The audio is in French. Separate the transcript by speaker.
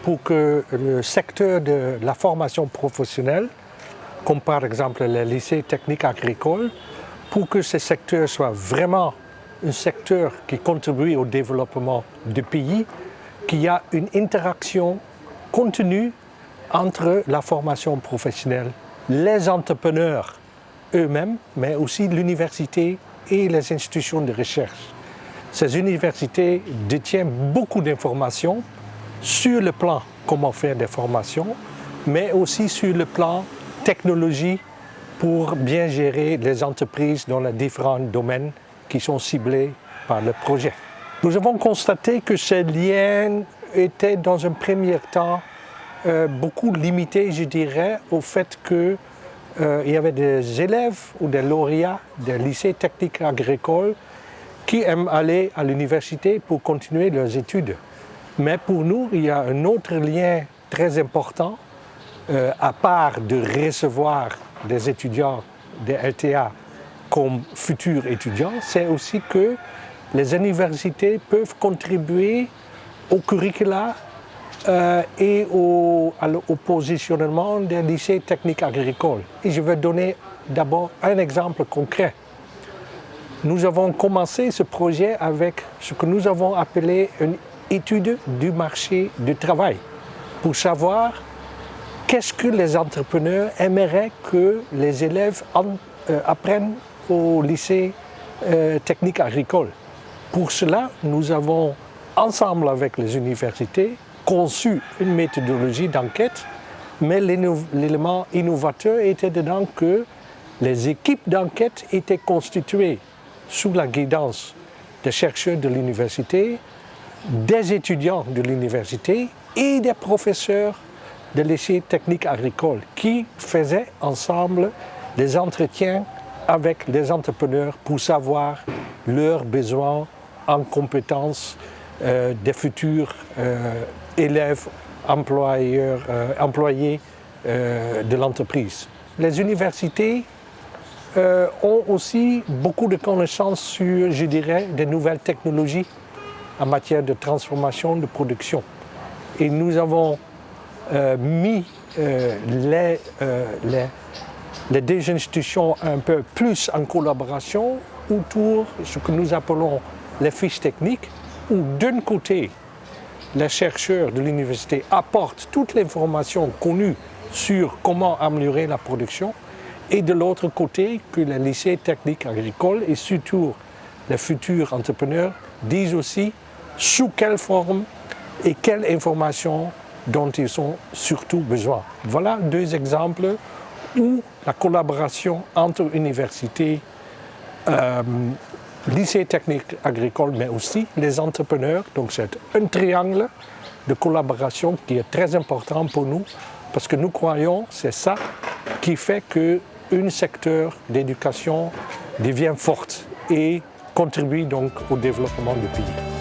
Speaker 1: pour que le secteur de la formation professionnelle, comme par exemple les lycées techniques agricoles, pour que ce secteur soit vraiment un secteur qui contribue au développement du pays, qu'il y a une interaction continue entre la formation professionnelle, les entrepreneurs eux-mêmes, mais aussi l'université et les institutions de recherche. Ces universités détiennent beaucoup d'informations sur le plan comment faire des formations, mais aussi sur le plan technologie pour bien gérer les entreprises dans les différents domaines qui sont ciblés par le projet. Nous avons constaté que ces liens étaient dans un premier temps beaucoup limités, je dirais, au fait qu'il y avait des élèves ou des lauréats des lycées techniques agricoles qui aiment aller à l'université pour continuer leurs études. Mais pour nous, il y a un autre lien très important, à part de recevoir des étudiants des LTA comme futurs étudiants, c'est aussi que les universités peuvent contribuer au curricula et au positionnement des lycées techniques agricoles. Et je vais donner d'abord un exemple concret. Nous avons commencé ce projet avec ce que nous avons appelé une étude du marché du travail pour savoir qu'est-ce que les entrepreneurs aimeraient que les élèves apprennent au lycée technique agricole. Pour cela, nous avons, ensemble avec les universités, conçu une méthodologie d'enquête, mais l'élément innovateur était dedans que les équipes d'enquête étaient constituées sous la guidance des chercheurs de l'université, des étudiants de l'université et des professeurs des lycées techniques agricoles qui faisaient ensemble des entretiens avec les entrepreneurs pour savoir leurs besoins en compétences des futurs élèves, employés de l'entreprise. Les universités ont aussi beaucoup de connaissances sur, je dirais, des nouvelles technologies en matière de transformation de production. Et nous avons mis les deux institutions un peu plus en collaboration autour de ce que nous appelons les fiches techniques, où d'un côté, les chercheurs de l'université apportent toute l'information connue sur comment améliorer la production, et de l'autre côté, que les lycées techniques agricoles et surtout les futurs entrepreneurs disent aussi sous quelle forme et quelle information dont ils ont surtout besoin. Voilà deux exemples où la collaboration entre universités, lycées techniques agricoles, mais aussi les entrepreneurs. Donc c'est un triangle de collaboration qui est très important pour nous parce que nous croyons que c'est ça qui fait qu'un secteur d'éducation devient forte et contribue donc au développement du pays.